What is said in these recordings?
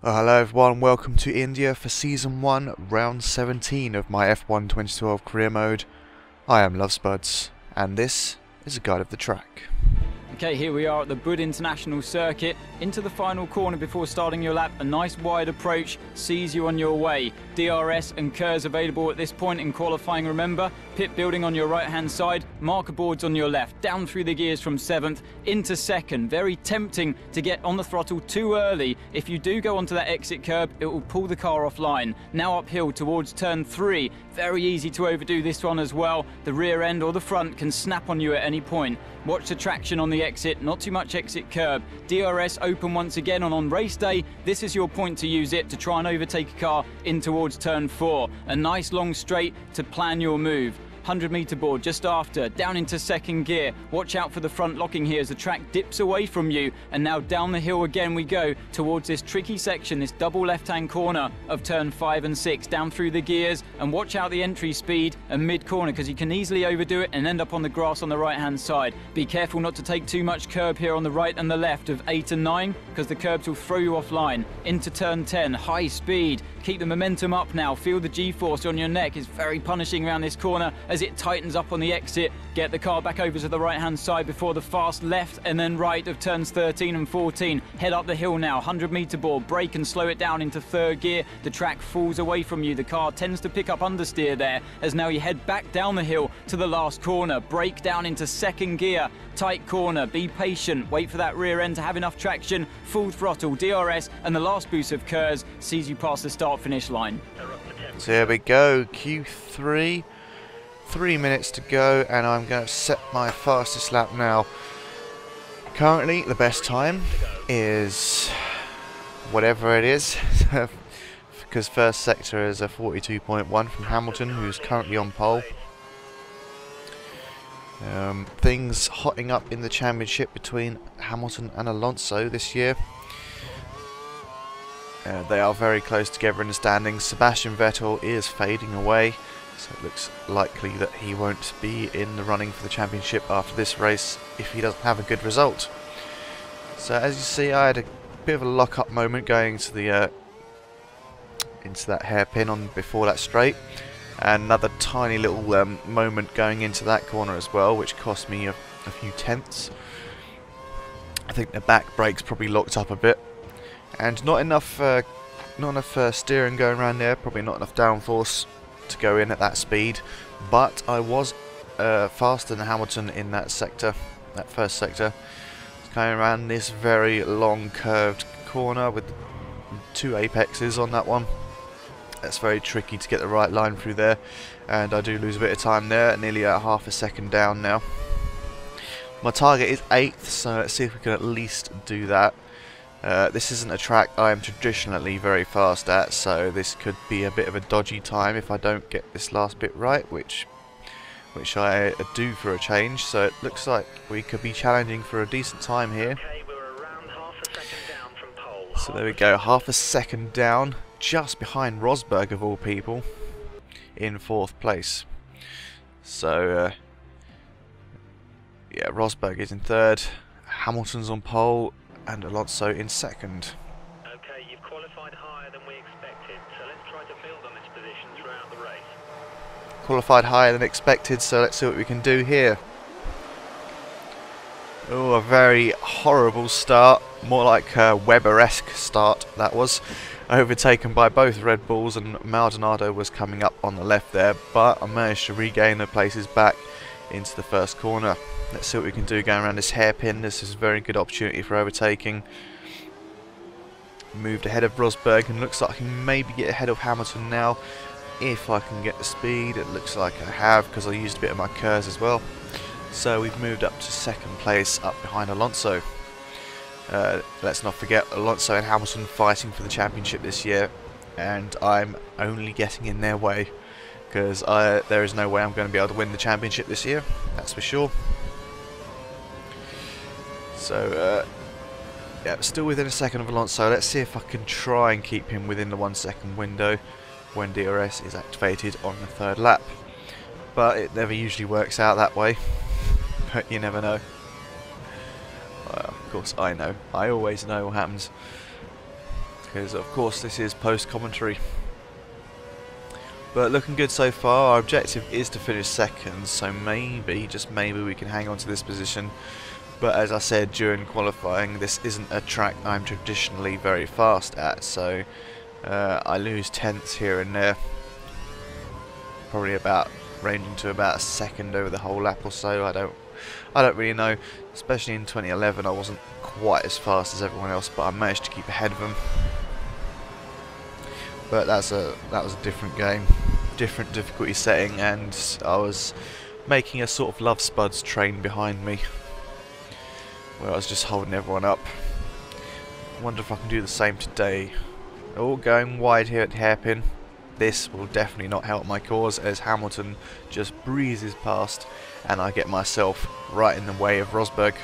Well, hello everyone, welcome to India for Season 1, Round 17 of my F1 2012 career mode. I am Lovesbuds, and this is a guide of the track. Okay, here we are at the Bud International Circuit, into the final corner before starting your lap. A nice wide approach sees you on your way. DRS and KERS available at this point in qualifying, remember. Pit building on your right hand side, marker boards on your left. Down through the gears from 7th into 2nd. Very tempting to get on the throttle too early. If you do go onto that exit curb, it will pull the car offline. Now uphill towards turn 3. Very easy to overdo this one as well. The rear end or the front can snap on you at any point. Watch the traction on the exit, not too much exit curb. DRS open once again, and on race day, this is your point to use it to try and overtake a car in towards turn 4. A nice long straight to plan your move. 100-meter board just after, down into 2nd gear. Watch out for the front locking here as the track dips away from you, and now down the hill again we go towards this tricky section, this double left-hand corner of turn 5 and 6, down through the gears, and watch out the entry speed and mid-corner because you can easily overdo it and end up on the grass on the right-hand side. Be careful not to take too much curb here on the right and the left of 8 and 9 because the curbs will throw you offline. Into turn 10, high speed. Keep the momentum up now. Feel the G-force on your neck. It's very punishing around this corner as it tightens up on the exit. Get the car back over to the right-hand side before the fast left and then right of turns 13 and 14. Head up the hill now. 100-meter board. Brake and slow it down into 3rd gear. The track falls away from you. The car tends to pick up understeer there as now you head back down the hill to the last corner. Brake down into 2nd gear. Tight corner. Be patient. Wait for that rear end to have enough traction. Full throttle. DRS and the last boost of KERS sees you past the start-finish line. So here we go, Q3, 3 minutes to go, and I'm going to set my fastest lap now. Currently, the best time is whatever it is, because first sector is a 42.1 from Hamilton, who's currently on pole. Things hotting up in the championship between Hamilton and Alonso this year. They are very close together in the standings. Sebastian Vettel is fading away, so it looks likely that he won't be in the running for the championship after this race if he doesn't have a good result. So as you see, I had a bit of a lock-up moment going to the into that hairpin on before that straight, and another tiny little moment going into that corner as well, which cost me a few tenths. I think the back brakes probably locked up a bit. And not enough steering going around there, probably not enough downforce to go in at that speed. But I was faster than Hamilton in that sector, that first sector. Going around this very long curved corner with 2 apexes on that one. That's very tricky to get the right line through there, and I do lose a bit of time there, nearly at half a second down now. My target is 8th, so let's see if we can at least do that. This isn't a track I am traditionally very fast at, so this could be a bit of a dodgy time if I don't get this last bit right, which I do for a change. So it looks like we could be challenging for a decent time here. So there we go, half a second down, just behind Rosberg of all people, in 4th place. So yeah, Rosberg is in 3rd, Hamilton's on pole, and Alonso in 2nd. Okay, you've qualified higher than we expected, so let's try to build on this position throughout the race. Qualified higher than expected, so let's see what we can do here. Oh, a very horrible start, more like a Webber-esque start that was. Overtaken by both Red Bulls, and Maldonado was coming up on the left there, but I managed to regain the places back into the first corner. Let's see what we can do going around this hairpin. This is a very good opportunity for overtaking. Moved ahead of Rosberg, and looks like I can maybe get ahead of Hamilton now if I can get the speed. It looks like I have, because I used a bit of my KERS as well. So we've moved up to 2nd place, up behind Alonso. Let's not forget Alonso and Hamilton fighting for the championship this year, and I'm only getting in their way, because there is no way I'm going to be able to win the championship this year, that's for sure. So yeah, still within a second of Alonso. Let's see if I can try and keep him within the 1 second window when DRS is activated on the 3rd lap. But it never usually works out that way, but you never know. Well, of course I know. I always know what happens. because of course this is post-commentary. But looking good so far. Our objective is to finish second, so maybe, just maybe, we can hang on to this position. But as I said during qualifying, this isn't a track I'm traditionally very fast at, so I lose tenths here and there. Probably about ranging to about a second over the whole lap or so. I don't really know. Especially in 2011, I wasn't quite as fast as everyone else, but I managed to keep ahead of them. But that was a different game, different difficulty setting, and I was making a sort of Love Spuds train behind me, where I was just holding everyone up. I wonder if I can do the same today. Oh, going wide here at hairpin. This will definitely not help my cause, as Hamilton just breezes past and I get myself right in the way of Rosberg.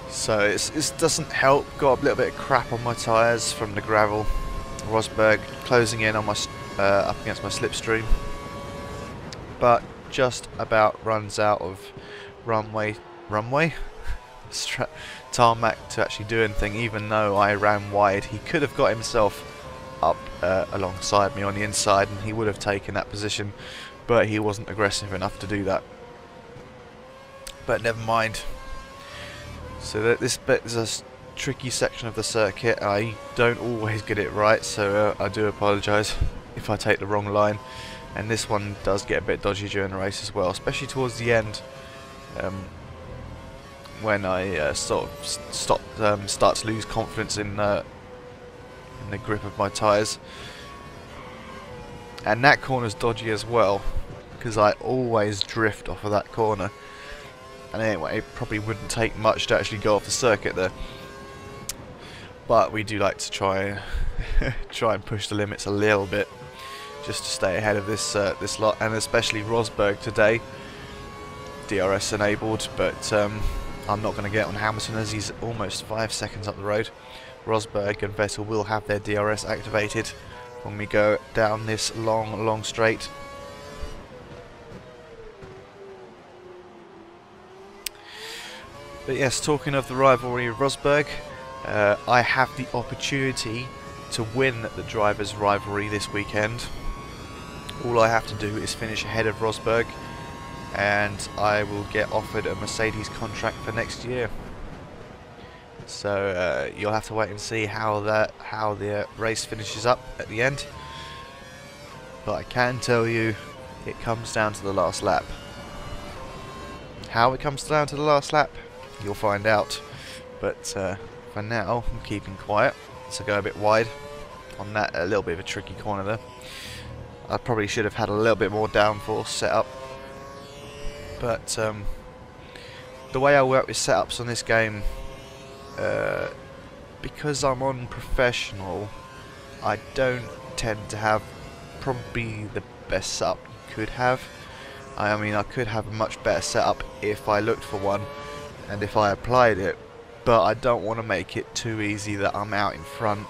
So it doesn't help. Got a little bit of crap on my tyres from the gravel. Rosberg closing in on my up against my slipstream, but just about runs out of runway tarmac to actually do anything. Even though I ran wide, he could have got himself up alongside me on the inside and he would have taken that position, but he wasn't aggressive enough to do that. But never mind. So this bit is a tricky section of the circuit. I don't always get it right, so I do apologise if I take the wrong line. And this one does get a bit dodgy during the race as well, especially towards the end, when I sort of start to lose confidence in the grip of my tyres. And that corner's dodgy as well, because I always drift off of that corner. And anyway, it probably wouldn't take much to actually go off the circuit there. But we do like to try and push the limits a little bit, just to stay ahead of this lot, and especially Rosberg today. DRS enabled, but I'm not going to get on Hamilton as he's almost 5 seconds up the road. Rosberg and Vettel will have their DRS activated when we go down this long straight. But yes, talking of the rivalry of Rosberg, I have the opportunity to win the drivers' rivalry this weekend. All I have to do is finish ahead of Rosberg, and I will get offered a Mercedes contract for next year. So you'll have to wait and see how the race finishes up at the end. But I can tell you, it comes down to the last lap. How it comes down to the last lap, you'll find out. But for now, I'm keeping quiet, so go a bit wide on that, a little bit of a tricky corner there. I probably should have had a little bit more downforce set up, but the way I work with setups on this game, because I'm on professional, I don't tend to have probably the best setup you could have. I mean, I could have a much better setup if I looked for one and if I applied it, but I don't want to make it too easy that I'm out in front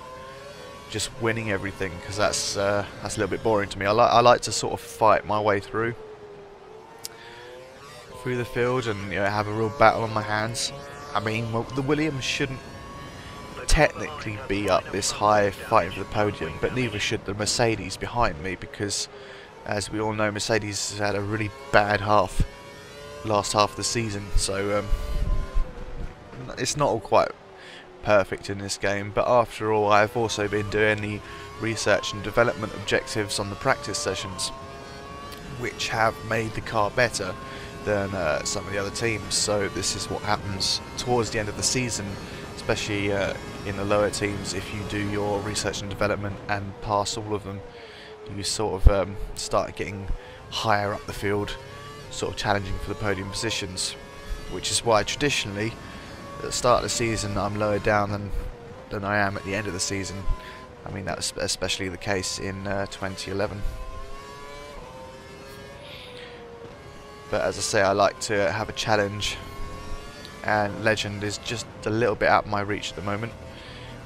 just winning everything, because that's a little bit boring to me. I like to sort of fight my way through the field and, you know, have a real battle on my hands. I mean, well, the Williams shouldn't technically be up this high fighting for the podium, but neither should the Mercedes behind me, because as we all know, Mercedes has had a really bad last half of the season, so it's not all quite perfect in this game. But after all, I've also been doing the research and development objectives on the practice sessions, which have made the car better than some of the other teams. So this is what happens towards the end of the season, especially in the lower teams. If you do your research and development and pass all of them, you sort of start getting higher up the field, sort of challenging for the podium positions, which is why traditionally at the start of the season I'm lower down than I am at the end of the season. I mean, that was especially the case in 2011. But as I say, I like to have a challenge, and Legend is just a little bit out of my reach at the moment.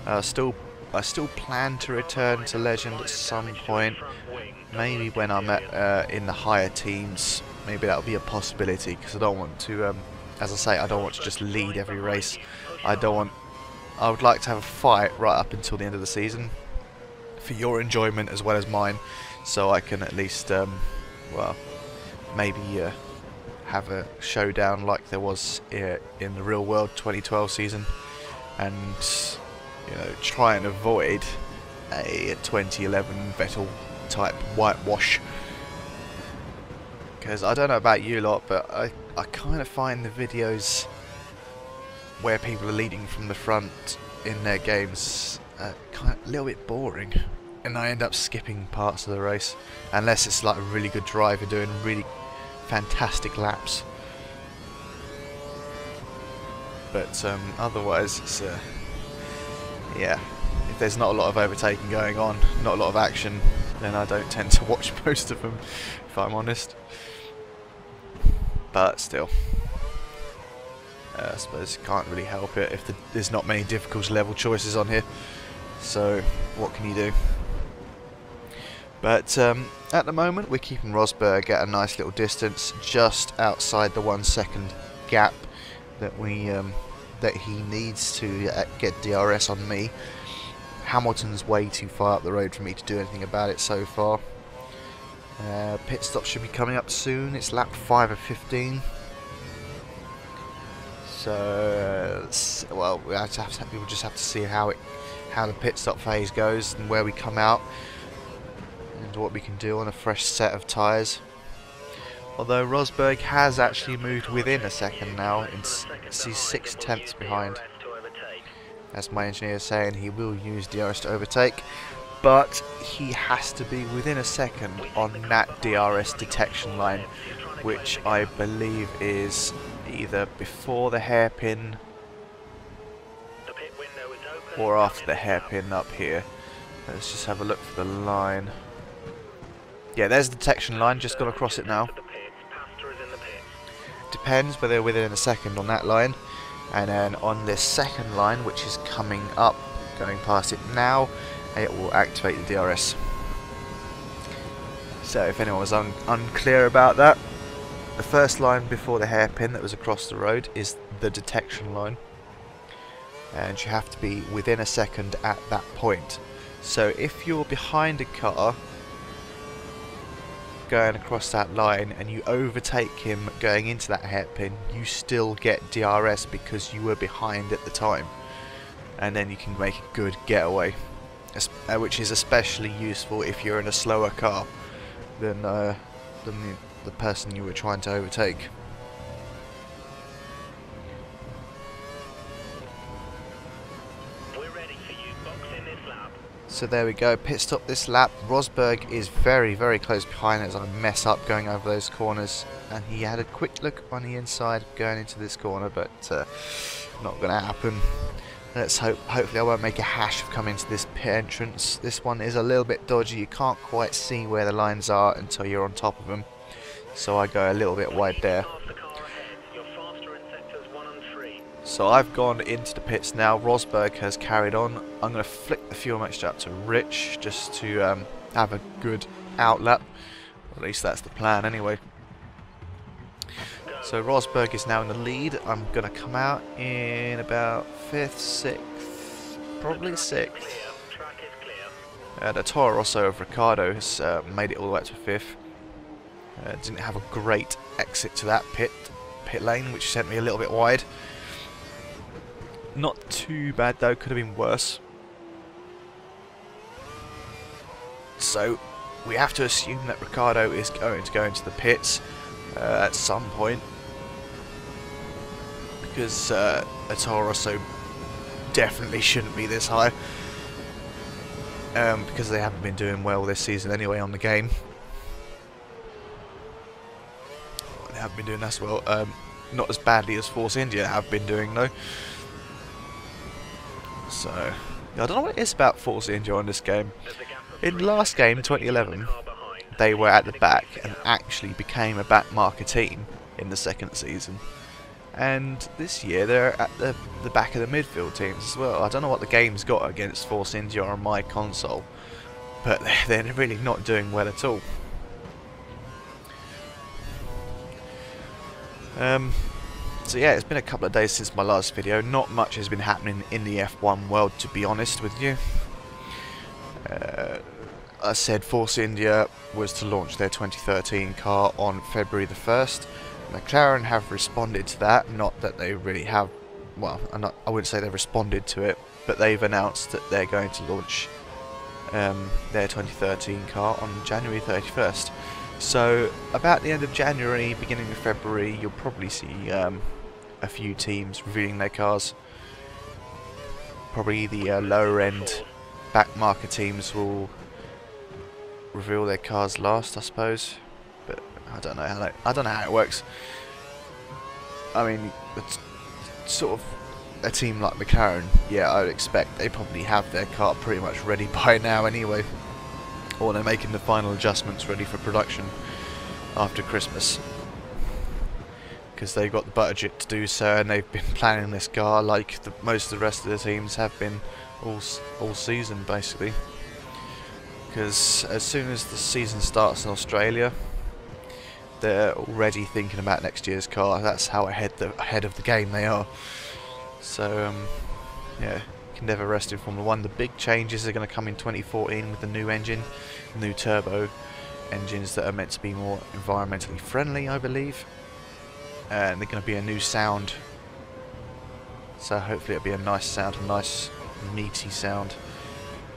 I still plan to return to Legend at some point, maybe when I'm in the higher teams. Maybe that'll be a possibility, because I don't want to, as I say, I don't want to just lead every race. I don't I would like to have a fight right up until the end of the season, for your enjoyment as well as mine, so I can at least, well, maybe have a showdown like there was in the real world 2012 season, and you know, try and avoid a 2011 Vettel type whitewash. Because I don't know about you lot, but I kind of find the videos where people are leading from the front in their games kind of a little bit boring, and I end up skipping parts of the race unless it's like a really good driver doing really fantastic laps. But otherwise, it's yeah, if there's not a lot of overtaking going on, not a lot of action, then I don't tend to watch most of them, if I'm honest. But still, I suppose you can't really help it if there's not many difficult level choices on here. So what can you do? But at the moment we're keeping Rosberg at a nice little distance, just outside the 1 second gap that that he needs to get DRS on me. Hamilton's way too far up the road for me to do anything about it so far. Pit stop should be coming up soon. It's lap 5 of 15. So well, we'll just have to see how the pit stop phase goes and where we come out, and what we can do on a fresh set of tyres. Although Rosberg has actually moved within a second now, he's 6/10 behind. As my engineer is saying, he will use DRS to overtake, but he has to be within a second on that DRS detection line, which I believe is either before the hairpin or after the hairpin up here. Let's just have a look for the line. Yeah, there's the detection line, just got across it now. Depends whether they're within a second on that line, and then on this second line, which is coming up, going past it now, it will activate the DRS. So if anyone was unclear about that, the first line before the hairpin that was across the road is the detection line, and you have to be within a second at that point. So if you're behind a car going across that line and you overtake him going into that hairpin, you still get DRS because you were behind at the time, and then you can make a good getaway, which is especially useful if you're in a slower car than the person you were trying to overtake. So there we go, pit stop this lap. Rosberg is very, very close behind as I mess up going over those corners, and he had a quick look on the inside going into this corner, but not going to happen. Let's hope, hopefully I won't make a hash of coming to this pit entrance. This one is a little bit dodgy, you can't quite see where the lines are until you're on top of them, so I go a little bit wide there. So I've gone into the pits now. Rosberg has carried on. I'm going to flick the fuel mixture up to rich just to have a good outlap. At least that's the plan anyway. So Rosberg is now in the lead. I'm going to come out in about 5th, 6th, probably 6th. The Toro Rosso of Ricciardo has made it all the way up to 5th. Didn't have a great exit to that pit lane, which sent me a little bit wide. Not too bad though, could have been worse. So we have to assume that Ricciardo is going to go into the pits at some point, because a Toro Rosso definitely shouldn't be this high, because they haven't been doing well this season anyway on the game. They haven't been doing as well, not as badly as Force India have been doing though. So, I don't know what it is about Force India on this game. In the last game, 2011, they were at the back and actually became a back marker team in the second season. And this year, they're at the back of the midfield teams as well. I don't know what the game's got against Force India on my console, but they're really not doing well at all. So yeah, it's been a couple of days since my last video. Not much has been happening in the F1 world, to be honest with you. I said Force India was to launch their 2013 car on February the 1st. McLaren have responded to that. Not that they really have, well, I wouldn't say they've responded to it, but they've announced that they're going to launch their 2013 car on January 31st. So about the end of January, beginning of February, you'll probably see a few teams revealing their cars. Probably the lower end back market teams will reveal their cars last, I suppose. But I don't know how it works. I mean, it's sort of a team like McLaren. Yeah, I would expect they probably have their car pretty much ready by now anyway, or they're making the final adjustments ready for production after Christmas, because they've got the budget to do so, and they've been planning this car like most of the rest of the teams have been all season basically. Because as soon as the season starts in Australia, they're already thinking about next year's car. That's how ahead of the game they are. So yeah, you can never rest in Formula 1. The big changes are going to come in 2014 with the new engine, new turbo engines that are meant to be more environmentally friendly, I believe. And they're going to be a new sound. So hopefully it'll be a nice sound, a nice meaty sound.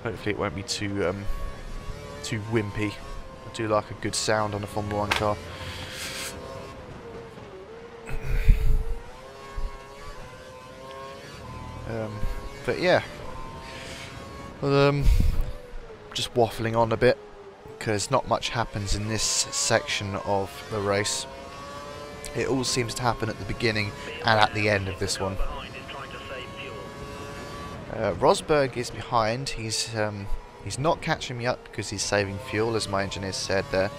Hopefully it won't be too wimpy. I do like a good sound on a Formula 1 car. But yeah, well, just waffling on a bit because not much happens in this section of the race. It all seems to happen at the beginning and at the end of this one. Rosberg is behind. He's not catching me up because he's saving fuel, as my engineer said there.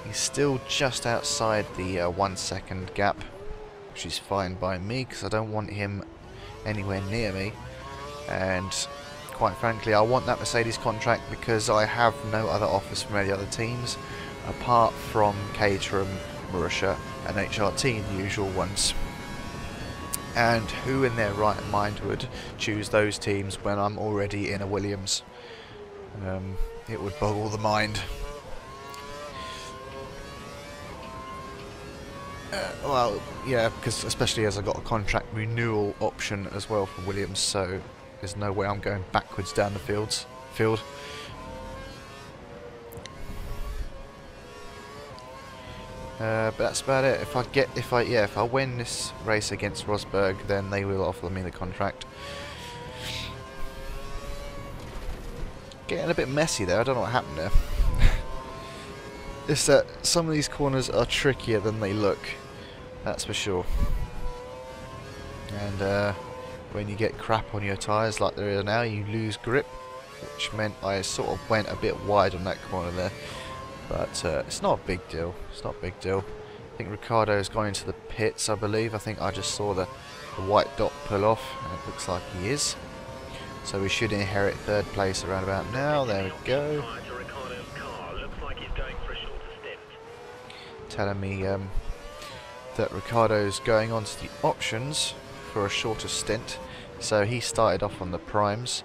He's still just outside the 1 second gap, which is fine by me because I don't want him anywhere near me. And quite frankly, I want that Mercedes contract because I have no other offers from any other teams apart from Caterham, Marussia and HRT, the usual ones. And who in their right mind would choose those teams when I'm already in a Williams? It would boggle the mind. Well, yeah, because especially as I got a contract renewal option as well for Williams, so there's no way I'm going backwards down the field. But that's about it. If I win this race against Rosberg, then they will offer me the contract. Getting a bit messy there. I don't know what happened there. It's that some of these corners are trickier than they look. That's for sure. And when you get crap on your tyres like there is now, you lose grip, which meant I sort of went a bit wide on that corner there. But it's not a big deal. It's not a big deal. I think Ricciardo's gone into the pits, I believe. I think I just saw the white dot pull off, and it looks like he is. So we should inherit third place around about now. There we go. Telling me that Ricciardo's going on to the options for a shorter stint. So he started off on the primes.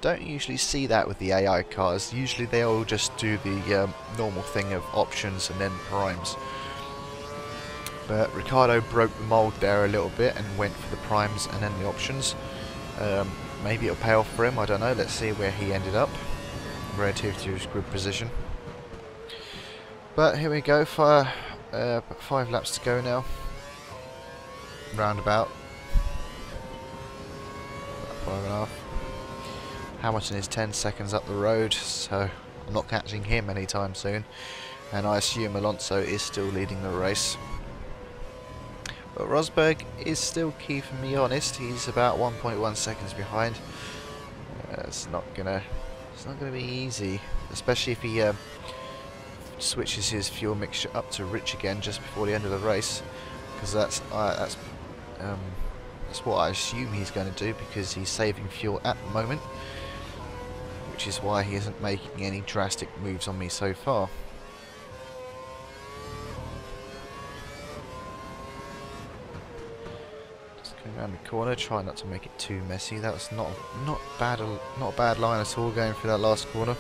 Don't usually see that with the AI cars. Usually they all just do the normal thing of options and then primes. But Ricciardo broke the mould there a little bit and went for the primes and then the options. Maybe it'll pay off for him, I don't know. Let's see where he ended up relative to his grid position. But here we go, 5 laps to go now. Roundabout. 5.5. Hamilton is 10 seconds up the road, so I'm not catching him anytime soon. And I assume Alonso is still leading the race. But Rosberg is still keeping me honest. He's about 1.1 seconds behind. It's not gonna be easy, especially if he switches his fuel mixture up to rich again just before the end of the race, because that's what I assume he's going to do, because he's saving fuel at the moment, which is why he isn't making any drastic moves on me so far. Around the corner, try not to make it too messy. That was not a bad line at all going through that last corner.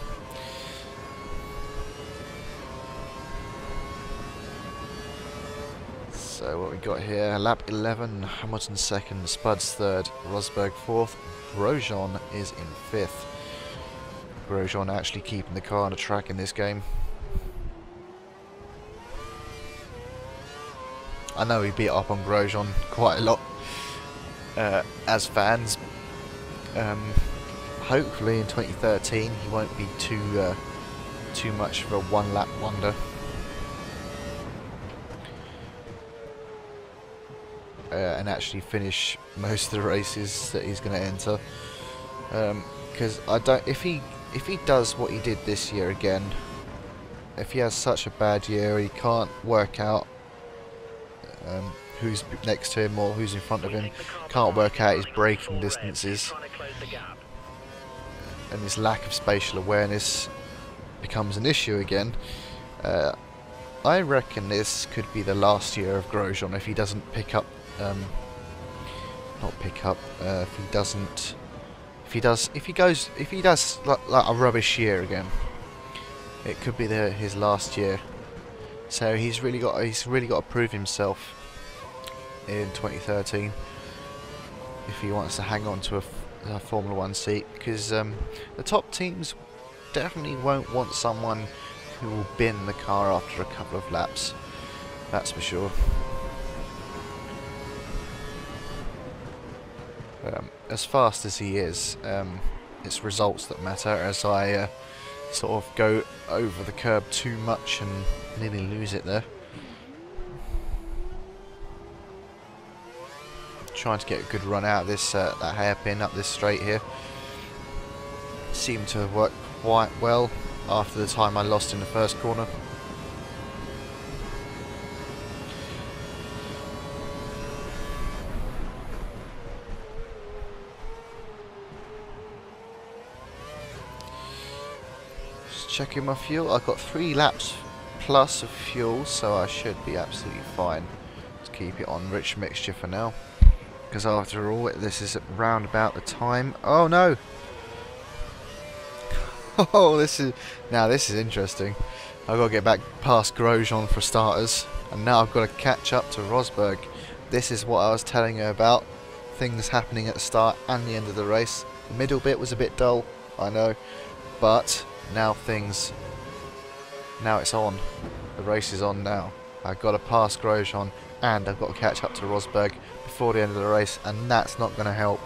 So what we got here, lap 11, Hamilton second, Spud's third, Rosberg fourth, Grosjean is in fifth. Grosjean actually keeping the car on the track in this game. I know we beat up on Grosjean quite a lot as fans. Hopefully in 2013 he won't be too much of a one-lap wonder. And actually finish most of the races that he's going to enter. Because if he does what he did this year again, if he has such a bad year, he can't work out who's next to him or who's in front of him, can't work out his braking distances, and his lack of spatial awareness becomes an issue again. I reckon this could be the last year of Grosjean if he doesn't pick up. If he does like a rubbish year again, it could be his last year. So he's really got to prove himself in 2013 if he wants to hang on to a Formula 1 seat, because the top teams definitely won't want someone who will bin the car after a couple of laps. That's for sure. As fast as he is, it's results that matter, as I sort of go over the curb too much and nearly lose it there. Trying to get a good run out of this that hairpin up this straight here. Seemed to have worked quite well after the time I lost in the first corner. Checking my fuel. I've got 3 laps plus of fuel, so I should be absolutely fine. Let's keep it on rich mixture for now, because after all, this is round about the time. Oh no! Oh, this is interesting. I've got to get back past Grosjean for starters, and now I've got to catch up to Rosberg. This is what I was telling you about. Things happening at the start and the end of the race. The middle bit was a bit dull, I know, but now it's on. The race is on now. I've got to pass Grosjean and I've got to catch up to Rosberg before the end of the race, and that's not going to help.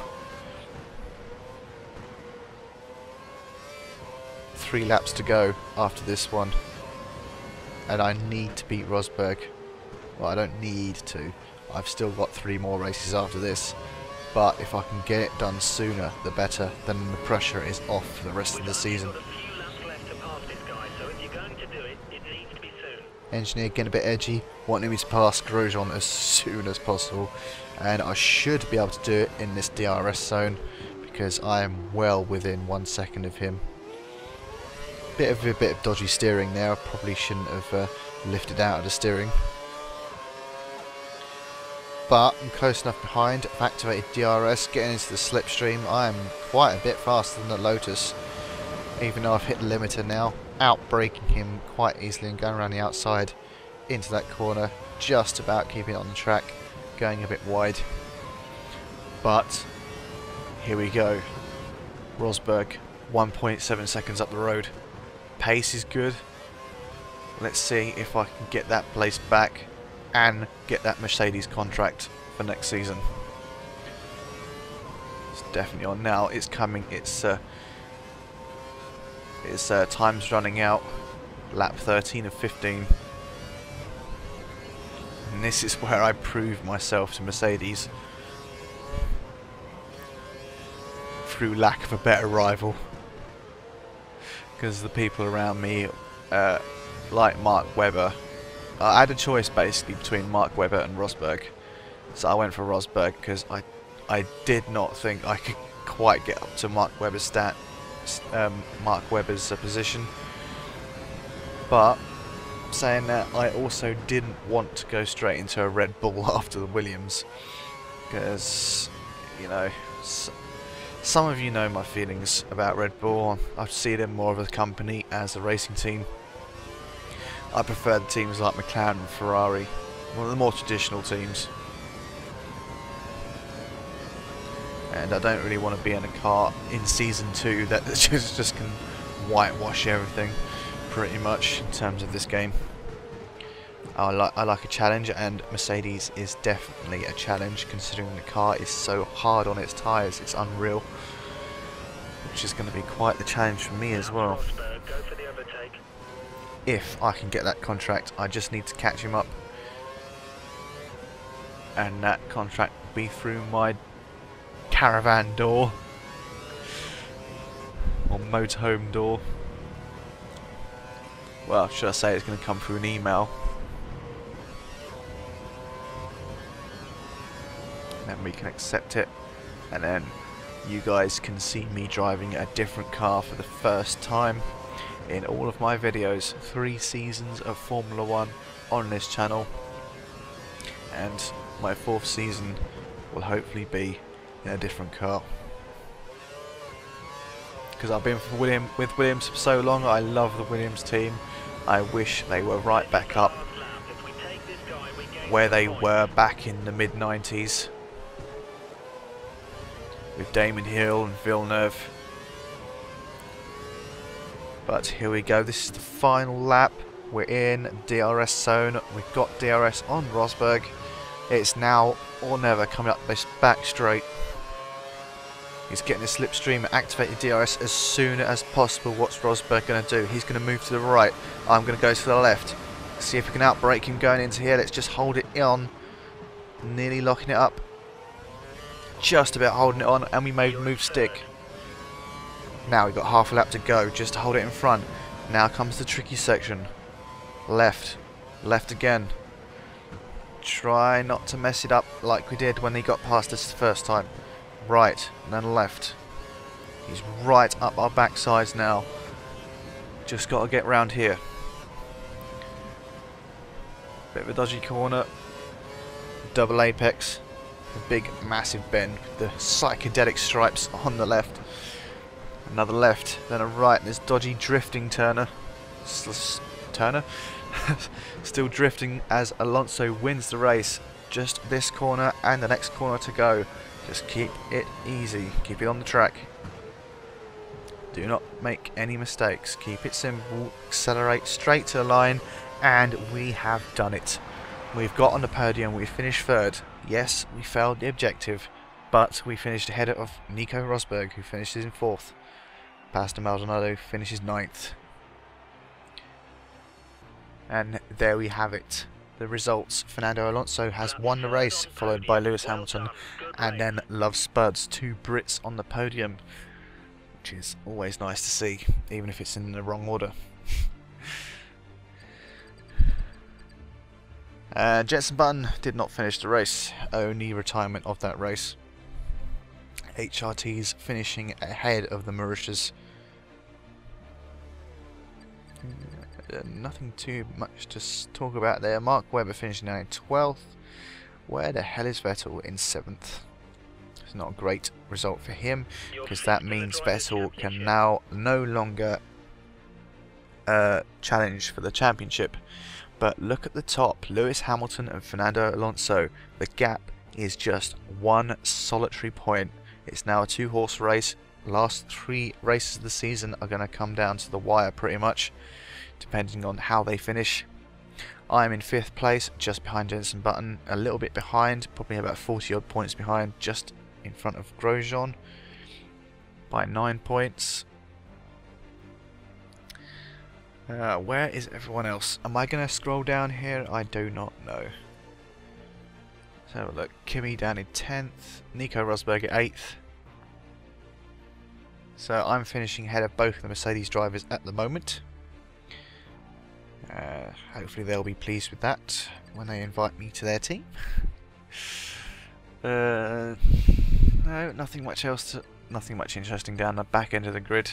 3 laps to go after this one, and I need to beat Rosberg. Well, I don't need to. I've still got 3 more races after this, but if I can get it done sooner, the better. Then the pressure is off for the rest of the season. Engineer getting a bit edgy, wanting me to pass Grosjean as soon as possible, and I should be able to do it in this DRS zone because I am well within 1 second of him. Bit of dodgy steering there. I probably shouldn't have lifted out of the steering, but I'm close enough behind. I've activated DRS, getting into the slipstream. I am quite a bit faster than the Lotus, even though I've hit the limiter now. Out-braking him quite easily and going around the outside into that corner, just about keeping it on the track, going a bit wide. But here we go. Rosberg, 1.7 seconds up the road. Pace is good. Let's see if I can get that place back and get that Mercedes contract for next season. It's definitely on now. It's coming. It's time's running out. Lap 13 of 15. And this is where I prove myself to Mercedes through lack of a better rival. Because the people around me, like Mark Webber, I had a choice basically between Mark Webber and Rosberg. So I went for Rosberg because I did not think I could quite get up to Mark Webber's position. But saying that, I also didn't want to go straight into a Red Bull after the Williams. because, you know, some of you know my feelings about Red Bull. I see them more of a company as a racing team. I prefer the teams like McLaren and Ferrari, one of the more traditional teams. And I don't really want to be in a car in Season 2 that just can whitewash everything, pretty much, in terms of this game. I like a challenge, and Mercedes is definitely a challenge, considering the car is so hard on its tyres. It's unreal, which is going to be quite the challenge for me as well. Rosberg, go for the overtake. If I can get that contract, I just need to catch him up, and that contract will be through my caravan door or motorhome door. Well, should I say it's going to come through an email, and then we can accept it, and then you guys can see me driving a different car for the first time in all of my videos. 3 seasons of Formula 1 on this channel, and my 4th season will hopefully be in a different car, because I've been with Williams for so long. I love the Williams team. I wish they were right back up where they were back in the mid-90s with Damon Hill and Villeneuve. But here we go, this is the final lap. We're in DRS zone. We've got DRS on Rosberg. It's now or never coming up this back straight. He's getting a slipstream and activated DRS as soon as possible. What's Rosberg going to do? He's going to move to the right. I'm going to go to the left. See if we can outbrake him going into here. Let's just hold it on. Nearly locking it up. Just about holding it on, and we may move stick. Now we've got half a lap to go just to hold it in front. Now comes the tricky section. Left. Left again. Try not to mess it up like we did when he got past us the first time. Right, and then left. He's right up our backsides now. Just got to get round here. Bit of a dodgy corner. Double apex. A big massive bend with the psychedelic stripes on the left. Another left, then a right. This dodgy drifting Turner. Still drifting as Alonso wins the race. Just this corner and the next corner to go. Just keep it easy. Keep it on the track. Do not make any mistakes. Keep it simple. Accelerate straight to the line. And we have done it. We've got on the podium. We finished 3rd. Yes, we failed the objective. But we finished ahead of Nico Rosberg, who finishes in 4th. Pastor Maldonado finishes 9th. And there we have it. The results. Fernando Alonso has won the race, followed by Lewis Hamilton and then Love Spuds, 2 Brits on the podium, which is always nice to see, even if it's in the wrong order. Jenson Button did not finish the race, only retirement of that race. HRT's finishing ahead of the Mauritius. Nothing too much to talk about there. Mark Webber finishing now in 12th. Where the hell is Vettel in 7th? It's not a great result for him, because that means Vettel can now no longer challenge for the championship. But look at the top, Lewis Hamilton and Fernando Alonso. The gap is just 1 solitary point. It's now a 2-horse race. Last 3 races of the season are going to come down to the wire pretty much, depending on how they finish. I'm in 5th place, just behind Jenson Button, a little bit behind, probably about 40 odd points behind, just in front of Grosjean by 9 points. Where is everyone else? Am I going to scroll down here? I do not know. Let's have a look. Kimi down in 10th, Nico Rosberg at 8th. So I'm finishing ahead of both the Mercedes drivers at the moment. Hopefully they'll be pleased with that when they invite me to their team. No, nothing much else. Nothing much interesting down the back end of the grid.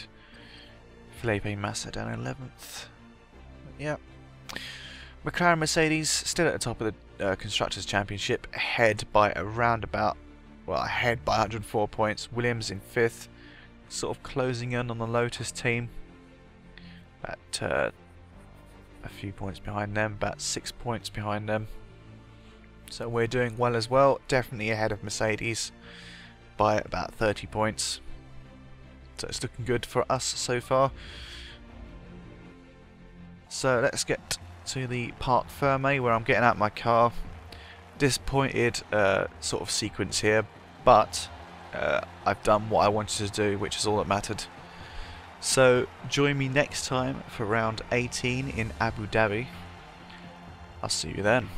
Felipe Massa down 11th. Yeah. McLaren Mercedes still at the top of the Constructors' Championship, ahead by around about well, ahead by 104 points. Williams in 5th, sort of closing in on the Lotus team. At a few points behind them, about 6 points behind them. So we're doing well as well, definitely ahead of Mercedes by about 30 points. So it's looking good for us so far. So let's get to the Parc Fermé where I'm getting out my car. Disappointed sort of sequence here, but I've done what I wanted to do, which is all that mattered. So join me next time for round 18 in Abu Dhabi. I'll see you then.